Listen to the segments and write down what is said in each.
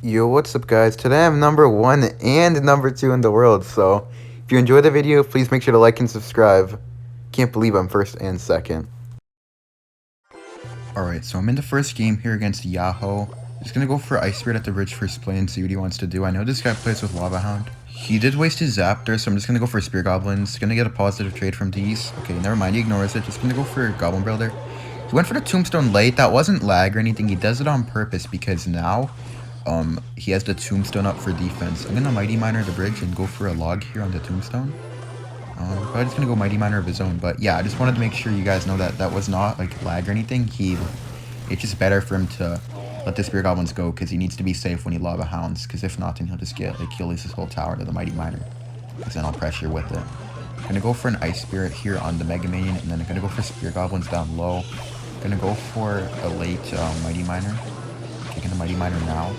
Yo, what's up guys? Today I'm number 1 and number 2 in the world, so if you enjoyed the video, please make sure to like and subscribe. Can't believe I'm first and second. Alright, so I'm in the first game here against Yahoo. Just gonna go for Ice Spirit at the bridge first play and see what he wants to do. I know this guy plays with Lava Hound. He did waste his Zap there, so I'm just gonna go for Spear Goblins. Gonna get a positive trade from these. Okay, never mind, he ignores it. Just gonna go for Goblin Barrel there. He went for the Tombstone late. That wasn't lag or anything. He does it on purpose because now he has the Tombstone up for defense. I'm gonna Mighty Miner the bridge and go for a log here on the Tombstone. Probably just gonna go Mighty Miner of his own, but yeah, I just wanted to make sure you guys know that that was not like lag or anything. It's just better for him to let the Spear Goblins go because he needs to be safe when he Lava Hounds, because if not, then he'll just get, like, he'll lose his whole tower to the Mighty Miner, because then I'll pressure with it. I'm gonna go for an Ice Spirit here on the Mega Minion, and then I'm gonna go for Spear Goblins down low. I'm gonna go for a late Mighty Miner. Taking the Mighty Miner now.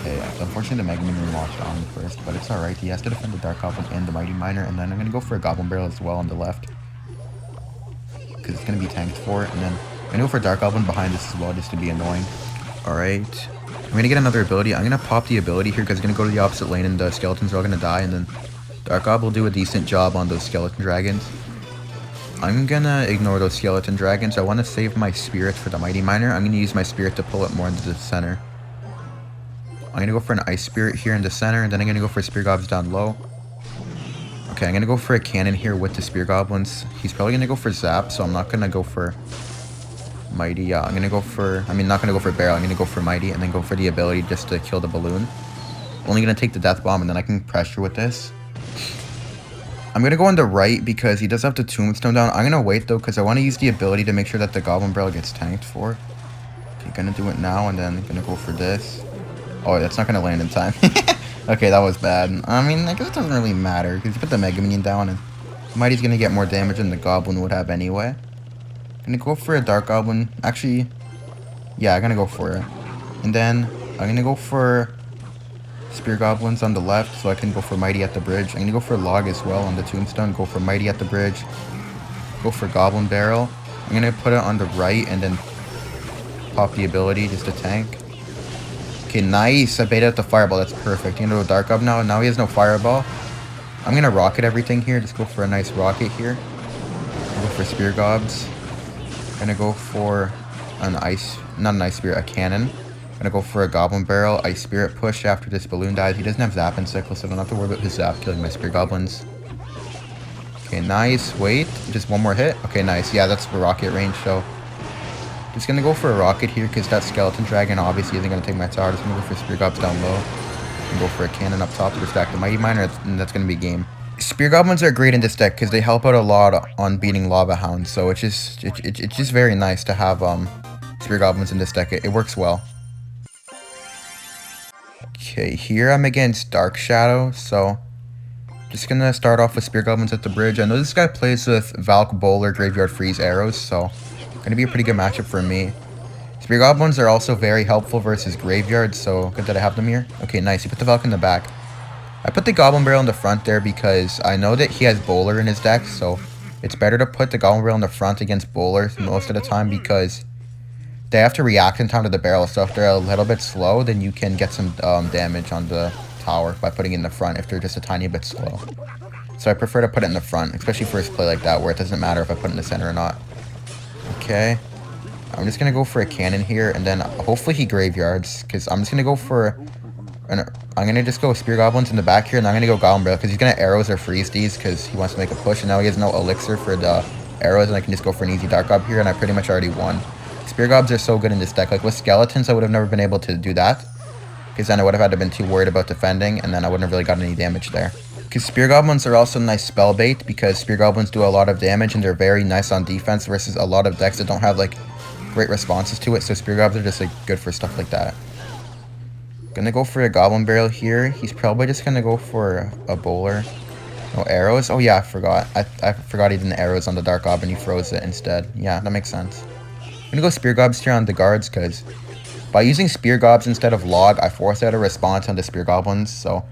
Okay, unfortunately the Mega Minion locked on first, but it's alright. He has to defend the Dark Goblin and the Mighty Miner, and then I'm gonna go for a Goblin Barrel as well on the left, because it's gonna be tanked for, and then I'm gonna go for Dark Goblin behind this as well, just to be annoying. Alright, I'm gonna get another ability. I'm gonna pop the ability here, because it's gonna go to the opposite lane, and the skeletons are all gonna die, and then Dark Goblin will do a decent job on those skeleton dragons. I'm gonna ignore those skeleton dragons. I want to save my spirit for the Mighty Miner. I'm gonna use my spirit to pull it more into the center. I'm gonna go for an Ice Spirit here in the center, and then I'm gonna go for Spear Goblins down low. Okay, I'm gonna go for a cannon here with the Spear Goblins. He's probably gonna go for Zap, so I'm not gonna go for Mighty. Yeah, I'm gonna go for, not gonna go for Barrel. I'm gonna go for Mighty, and then go for the ability just to kill the balloon. Only gonna take the Death Bomb, and then I can pressure with this. I'm gonna go on the right because he does have the Tombstone down. I'm gonna wait though, because I want to use the ability to make sure that the Goblin Barrel gets tanked for. Okay, gonna do it now, and then gonna go for this. Oh, that's not gonna land in time. Okay, that was bad. I guess it doesn't really matter, because you put the Mega Minion down, and Mighty's gonna get more damage than the Goblin would have anyway. Gonna go for a Dark Goblin. Actually, yeah, I'm gonna go for it. And then I'm gonna go for Spear Goblins on the left, so I can go for Mighty at the bridge. I'm gonna go for Log as well on the Tombstone. Go for Mighty at the bridge. Go for Goblin Barrel. I'm gonna put it on the right, and then pop the ability just to tank. Okay, nice. I baited out the Fireball. That's perfect. I'm gonna go Dark Goblin now. Now he has no Fireball. I'm gonna rocket everything here. Just go for a nice rocket here. Go for Spear Gobs. Gonna go for an not an Ice Spirit, a cannon. Gonna go for a Goblin Barrel, Ice Spirit push after this balloon dies. He doesn't have Zap and Sickle, so I don't have to worry about his Zap killing my Spear Goblins. Okay, nice. Wait, just one more hit. Okay, nice. Yeah, that's the rocket range, so just gonna go for a rocket here, because that Skeleton Dragon obviously isn't gonna take my tower. Just gonna go for Spear Gobs down low. And go for a cannon up top to stack the Mighty Miner, and that's gonna be game. Spear Goblins are great in this deck, because they help out a lot on beating Lava Hounds, so it's just very nice to have Spear Goblins in this deck. It works well. Okay, here I'm against Dark Shadow, so just gonna start off with Spear Goblins at the bridge. I know this guy plays with Valk Bowler, Graveyard Freeze arrows, so gonna be a pretty good matchup for me. Spear Goblins are also very helpful versus Graveyard, so good that I have them here. Okay, nice. He put the Valk in the back. I put the Goblin Barrel in the front there because I know that he has Bowler in his deck, so it's better to put the Goblin Barrel in the front against Bowler most of the time, because they have to react in time to the barrel, so if they're a little bit slow, then you can get some damage on the tower by putting it in the front if they're just a tiny bit slow. So I prefer to put it in the front, especially first play like that, where it doesn't matter if I put it in the center or not. Okay. I'm just going to go for a cannon here, and then hopefully he graveyards, because I'm just going to go for I'm going to just go Spear Goblins in the back here, and I'm going to go Goblin Barrel, because he's going to arrows or freeze these, because he wants to make a push, and now he has no elixir for the arrows, and I can just go for an easy Dark Gob here, and I pretty much already won. Spear Gobs are so good in this deck. Like with Skeletons, I would have never been able to do that, because then I would have had to been too worried about defending, and then I wouldn't have really gotten any damage there. Because Spear Goblins are also nice spell bait, because Spear Goblins do a lot of damage, and they're very nice on defense versus a lot of decks that don't have like great responses to it, so Spear Gobs are just like good for stuff like that. Gonna go for a Goblin Barrel here. He's probably just gonna go for a Bowler. No arrows? Oh yeah, I forgot. I forgot he didn't arrows on the Dark Goblin, he froze it instead. Yeah, that makes sense. I'm gonna go Spear Gobs here on the guards, because by using Spear Gobs instead of Log, I force out a response on the Spear Goblins, so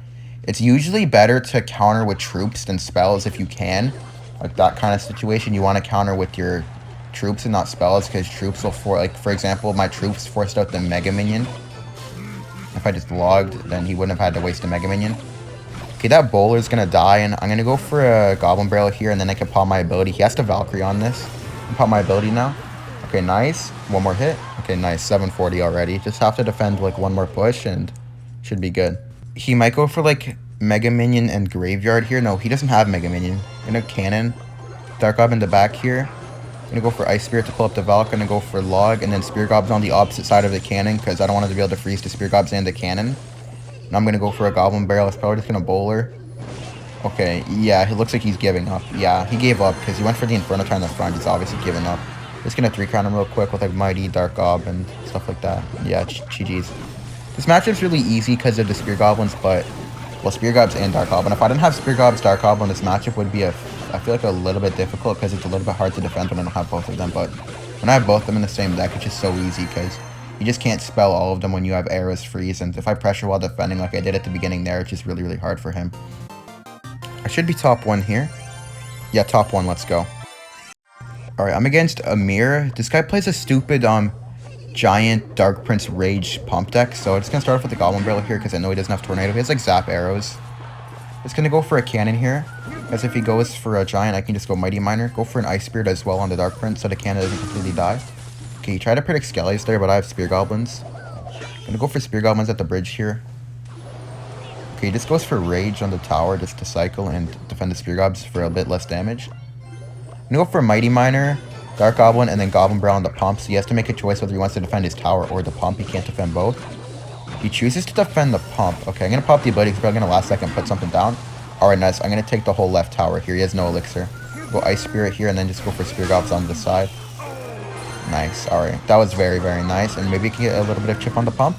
it's usually better to counter with troops than spells if you can. Like that kind of situation, you want to counter with your troops and not spells, because troops will, for example, my troops forced out the Mega Minion, If I just logged, then he wouldn't have had to waste a Mega Minion. Okay, that Bowler's gonna die, and I'm gonna go for a Goblin Barrel here, and then I can pop my ability. He has to Valkyrie on this. I pop my ability now. Okay, nice. One more hit. Okay, nice. 740 already. Just have to defend like one more push, and should be good. He might go for like Mega Minion and Graveyard here. No, he doesn't have Mega Minion. I'm gonna Cannon. Dark Gob in the back here. I'm gonna go for Ice Spirit to pull up the Valk. I'm gonna go for Log, and then Spear Gob's on the opposite side of the cannon, because I don't want it to be able to freeze the Spear Gobs and the cannon. And I'm gonna go for a Goblin Barrel. It's probably just gonna Bowler. Okay, yeah, it looks like he's giving up. Yeah, he gave up, because he went for the Inferno Try in the front. He's obviously giving up. Just gonna 3-crown him real quick with like Mighty, Dark Gob, and stuff like that. Yeah, GG's. This matchup's really easy because of the Spear Goblins, but... well, Spear Gobs and Dark Goblin. If I didn't have Spear Gobs, Dark Goblin, this matchup would be I feel like a little bit difficult because it's a little bit hard to defend when I don't have both of them. But when I have both of them in the same deck, it's just so easy because you just can't spell all of them when you have Arrows freeze. And if I pressure while defending like I did at the beginning there, it's just really, really hard for him. I should be top 1 here. Yeah, top 1. Let's go. Alright, I'm against Amir. This guy plays a stupid giant Dark Prince Rage pump deck. So I'm just going to start off with the Goblin Barrel here because I know he doesn't have Tornado. He has like Zap Arrows. Just going to go for a Cannon here. Because if he goes for a Giant, I can just go Mighty Miner. Go for an Ice Spirit as well on the Dark Prince so the Cannon doesn't completely die. Okay, he tried to predict Skellies there, but I have Spear Goblins. Gonna go for Spear Goblins at the bridge here. Okay, he just goes for Rage on the tower just to cycle and defend the Spear Gobs for a bit less damage. I'm gonna go for Mighty Miner, Dark Goblin, and then Goblin Barrel on the pump. So he has to make a choice whether he wants to defend his tower or the pump. He can't defend both. He chooses to defend the pump. Okay, I'm gonna pop the ability because I'm probably gonna last second put something down. Alright, nice. I'm gonna take the whole left tower here. He has no elixir. Go Ice Spirit here and then just go for Spear Gobs on the side. Nice. Alright. That was very, very nice. And maybe he can get a little bit of chip on the pump.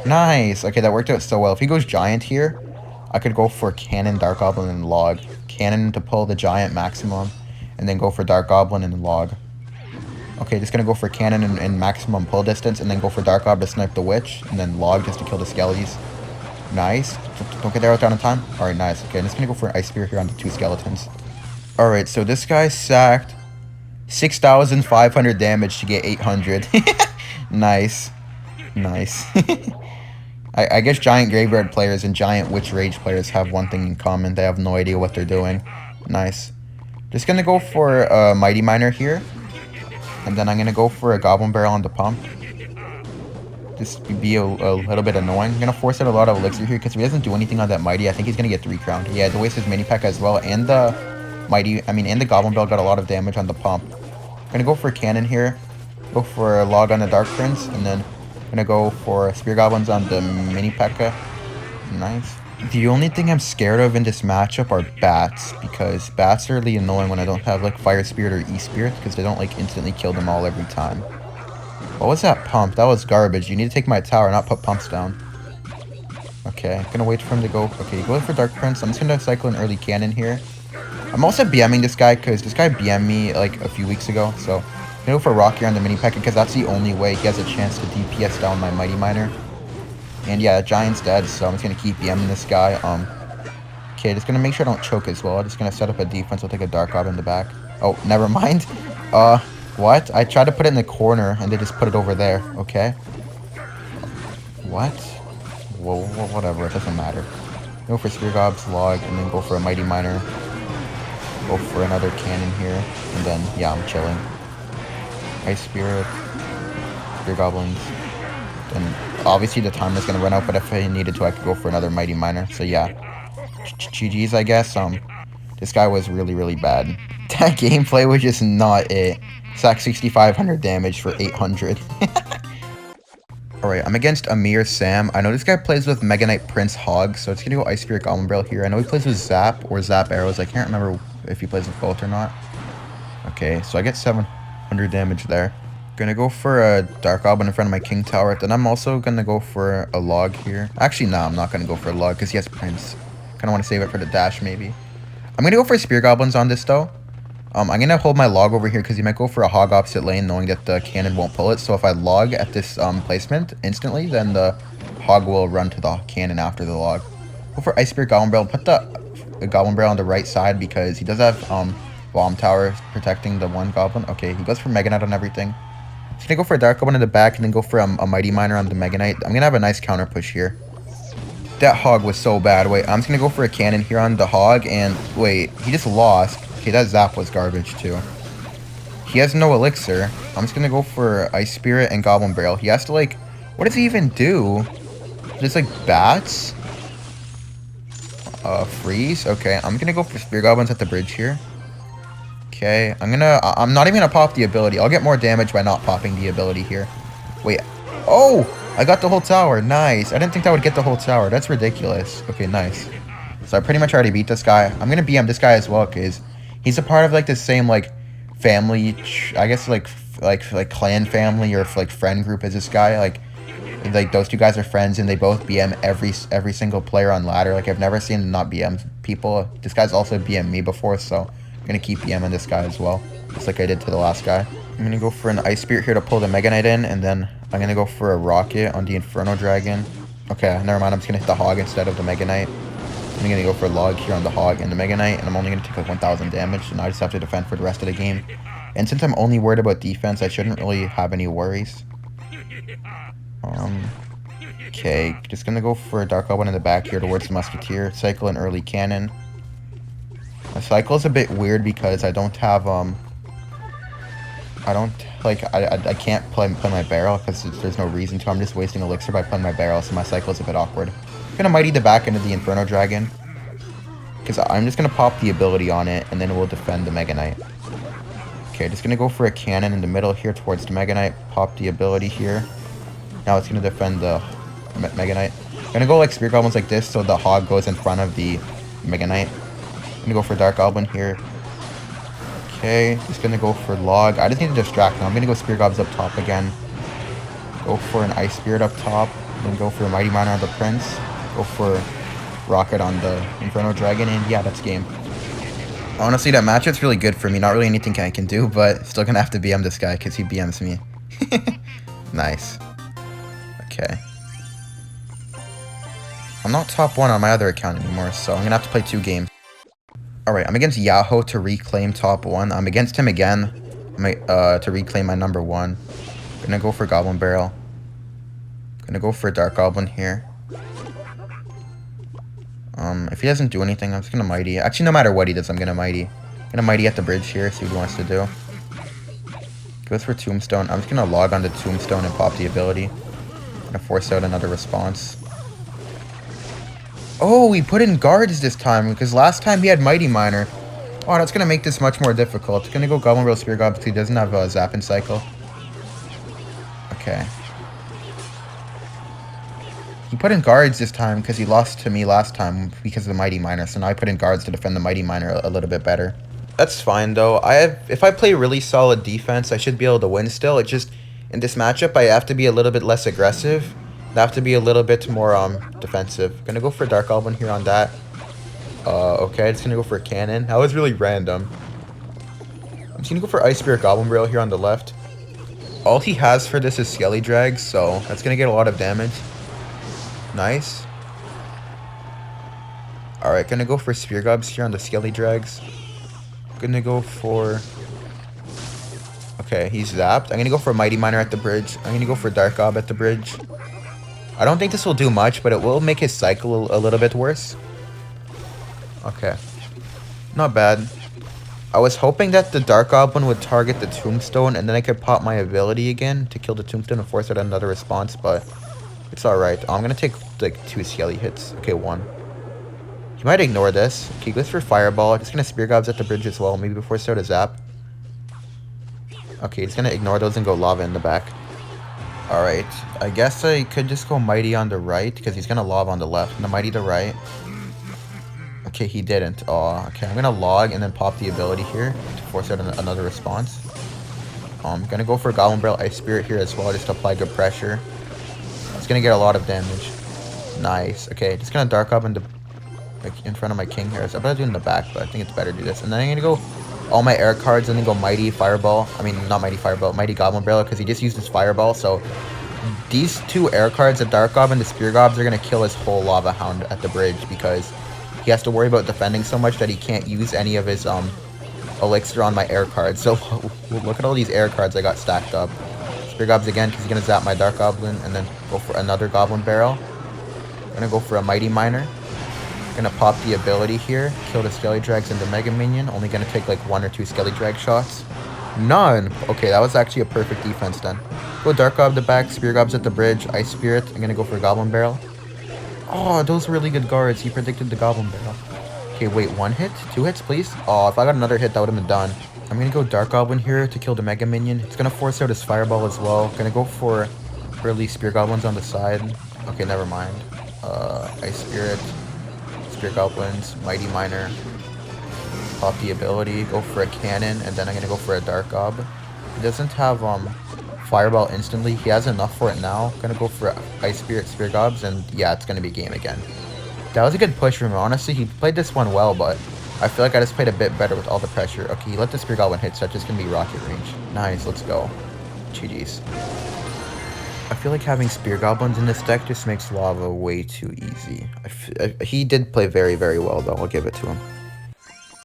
Nice. Okay, that worked out so well. If he goes Giant here, I could go for Cannon, Dark Goblin, and Log. Cannon to pull the Giant maximum. And then go for Dark Goblin and Log. Okay, just gonna go for Cannon and maximum pull distance. And then go for Dark Goblin to snipe the Witch. And then Log just to kill the Skellies. Nice. Don't get the arrow down in time. Alright, nice. Okay, I'm just gonna go for an Ice Spear here on the 2 skeletons. Alright, so this guy sacked 6,500 damage to get 800. Nice. Nice. I guess Giant Graveyard players and Giant Witch Rage players have one thing in common. They have no idea what they're doing. Nice. Just gonna go for a Mighty Miner here. And then I'm gonna go for a Goblin Barrel on the pump. Just be a little bit annoying. I'm gonna force out a lot of elixir here because if he doesn't do anything on that Mighty, I think he's gonna get 3-crowned. Yeah, he had to waste his mini pack as well, and the and the Goblin Bell got a lot of damage on the pump. I'm gonna go for a Cannon here, go for a Log on the Dark Prince, and then I'm gonna go for Spear Goblins on the mini P.E.K.K.A. Nice. The only thing I'm scared of in this matchup are bats, because bats are really annoying when I don't have like Fire Spirit or E-Spirit, because they don't like instantly kill them all every time. What was that pump? That was garbage. You need to take my tower, not put pumps down. Okay, I'm gonna wait for him to go. Okay, go for Dark Prince. I'm just gonna cycle an early Cannon here. I'm also BMing this guy because this guy BM'd me like a few weeks ago. So I'm gonna go for Rock here on the mini P.E.K.K.A because that's the only way he has a chance to DPS down my Mighty Miner. And yeah, Giant's dead, so I'm just gonna keep BMing this guy. Okay, just gonna make sure I don't choke as well. I'm just gonna set up a defense. I'll take a Dark Gob in the back. Oh, never mind. What? I tried to put it in the corner, and they just put it over there. Okay. What? Whoa, whatever. It doesn't matter. Go for Spear Gob's Log, and then go for a Mighty Miner. Go for another Cannon here, and then, yeah, I'm chilling. Ice Spirit. Spear Goblins. And obviously the timer's gonna run out, but if I needed to, I could go for another Mighty Miner. So, yeah. GG's, I guess. This guy was really, really bad. That gameplay was just not it. Sack 6,500 damage for 800. Alright, I'm against Amir Sam. I know this guy plays with Mega Knight Prince Hog, so it's gonna go Ice Spirit Goblin Barrel here. I know he plays with Zap or Zap Arrows. I can't remember if he plays with both or not. Okay, so I get 700 damage there. Gonna go for a Dark Goblin in front of my King Tower. Then I'm also gonna go for a Log here. Actually, no, I'm not gonna go for a Log because he has Prince. Kinda wanna save it for the dash, maybe. I'm gonna go for Spear Goblins on this, though. I'm gonna hold my Log over here because he might go for a Hog opposite lane knowing that the Cannon won't pull it. So if I Log at this placement instantly, then the Hog will run to the Cannon after the Log. Go for Ice Spirit Goblin Barrel. Put the Goblin Barrel on the right side because he does have Bomb Tower protecting the one Goblin. Okay, he goes for Mega Knight on everything. He's gonna go for a Dark Goblin in the back and then go for a Mighty Miner on the Mega Knight. I'm gonna have a nice counter push here. That Hog was so bad. Wait, I'm just gonna go for a Cannon here on the Hog, and wait, he just lost. Okay, that Zap was garbage too. He has no Elixir. I'm just gonna go for Ice Spirit and Goblin Barrel. He has to, like, what does he even do? Just, like, bats? Freeze? Okay, I'm gonna go for Spear Goblins at the bridge here. Okay, I'm not even gonna pop the ability. I'll get more damage by not popping the ability here. Wait. Oh! I got the whole tower. Nice. I didn't think that would get the whole tower. That's ridiculous. Okay, nice. So I pretty much already beat this guy. I'm gonna BM this guy as well, because he's a part of, like, the same, like, family, I guess, like clan family or, like, friend group as this guy. Like those two guys are friends, and they both BM every single player on ladder. Like, I've never seen them not BM people. This guy's also BM me before, so I'm gonna keep BMing this guy as well, just like I did to the last guy. I'm gonna go for an Ice Spirit here to pull the Mega Knight in, and then I'm gonna go for a Rocket on the Inferno Dragon. Okay, never mind. I'm just gonna hit the Hog instead of the Mega Knight. I'm gonna go for a Log here on the Hog and the Mega Knight, and I'm only gonna take like 1,000 damage, and I just have to defend for the rest of the game. And since I'm only worried about defense, I shouldn't really have any worries. Okay, just gonna go for a Dark Goblin in the back here towards the Musketeer. Cycle an early Cannon. My cycle is a bit weird because I don't have, I can't play my barrel because there's no reason to. I'm just wasting Elixir by playing my barrel, so my cycle is a bit awkward. I'm gonna Mighty the back into the Inferno Dragon, because I'm just gonna pop the ability on it, and then we'll defend the Mega Knight. Okay, just gonna go for a Cannon in the middle here towards the Mega Knight. Pop the ability here. Now it's gonna defend the Mega Knight. I'm gonna go like Spear Goblins like this, so the Hog goes in front of the Mega Knight. I'm gonna go for Dark Goblin here. Okay, just gonna go for Log. I just need to distract now. I'm gonna go Spear Goblins up top again. Go for an Ice Spirit up top. Then go for a Mighty Miner on the Prince. Go for Rocket on the Inferno Dragon, and yeah, that's game. Honestly, that matchup's really good for me. Not really anything I can do, but still gonna have to BM this guy because he BMs me. Nice. Okay. I'm not top 1 on my other account anymore, so I'm gonna have to play 2 games. Alright, I'm against Yahoo to reclaim top 1. I'm against him again to reclaim my number 1. Gonna go for Goblin Barrel. Gonna go for Dark Goblin here. If he doesn't do anything, I'm just gonna Mighty. Actually, no matter what he does, I'm gonna Mighty. Gonna Mighty at the bridge here, see what he wants to do. Goes for Tombstone. I'm just gonna Log on the Tombstone and pop the ability. Gonna force out another response. Oh, he put in guards this time, because last time he had Mighty Miner. Oh, that's gonna make this much more difficult. Gonna go Goblin Barrel Spear Goblin because he doesn't have a Zap and Cycle. Okay. He put in guards this time because he lost to me last time because of the Mighty Miner, so now I put in guards to defend the Mighty Miner a little bit better. That's fine though. If I play really solid defense, I should be able to win still. It's just in this matchup I have to be a little bit less aggressive. I have to be a little bit more defensive. Gonna go for Dark Goblin here on that. Okay, just gonna go for a Cannon. That was really random. I'm just gonna go for Ice Spirit Goblin Barrel here on the left. All he has for this is Skelly Drag, so that's gonna get a lot of damage. Nice. Alright, gonna go for Spear Gobs here on the Skelly Drags. Gonna go for... Okay, he's zapped. I'm gonna go for a Mighty Miner at the bridge. I'm gonna go for Dark Gob at the bridge. I don't think this will do much, but it will make his cycle a little bit worse. Okay. Not bad. I was hoping that the Dark Goblin would target the Tombstone, and then I could pop my ability again to kill the Tombstone and force out another response, but it's alright. I'm gonna take like 2 Skelly hits. Okay, 1. He might ignore this. Okay, he goes for Fireball. Just gonna Spear Gobs at the bridge as well, maybe before start a Zap. Okay, he's gonna ignore those and go Lava in the back. Alright, I guess I could just go Mighty on the right, because he's gonna Lava on the left, and the Mighty to right. Okay, he didn't. Oh, okay, I'm gonna Log and then pop the ability here to force out another response. I'm gonna go for Goblin Barrel Ice Spirit here as well, just to apply good pressure. It's gonna get a lot of damage. Nice. Okay, just gonna Dark Up in front of my King here. So I'm gonna do it in the back, but I think it's better to do this. And then I'm gonna go all my air cards and then go Mighty Fireball. I mean, not Mighty Fireball, Mighty Goblin Barrel, because he just used his Fireball. So these 2 air cards, the Dark Gob and the Spear Gobs, are gonna kill his whole Lava Hound at the bridge, because he has to worry about defending so much that he can't use any of his Elixir on my air cards. So look at all these air cards I got stacked up. Spear Gobs again because he's going to zap my Dark Goblin and then go for another Goblin Barrel. Gonna go for a Mighty Miner. Gonna pop the ability here. Kill the Skelly Drags and the Mega Minion. Only gonna take like 1 or 2 Skelly Drag shots. None! Okay, that was actually a perfect defense then. Go Dark Gob the back, Spear Gobs at the bridge, Ice Spirit. I'm gonna go for a Goblin Barrel. Oh, those were really good guards. He predicted the Goblin Barrel. Okay, wait, 1 hit? 2 hits, please? Oh, if I got another hit, that would have been done. I'm gonna go Dark Goblin here to kill the Mega Minion. It's gonna force out his Fireball as well. Gonna go for early Spear Goblins on the side. Okay, never mind. Ice Spirit, Spear Goblins, Mighty Miner. Pop the ability, go for a Cannon, and then I'm gonna go for a Dark Gob. He doesn't have Fireball instantly. He has enough for it now. Gonna go for Ice Spirit, Spear Gobs, and yeah, it's gonna be game again. That was a good push from him. Honestly, he played this one well, but I feel like I just played a bit better with all the pressure. Okay, he let the Spear Goblin hit, so that's just gonna be rocket range. Nice, let's go. GG's. I feel like having Spear Goblins in this deck just makes Lava way too easy. He did play very, very well, though. I'll give it to him.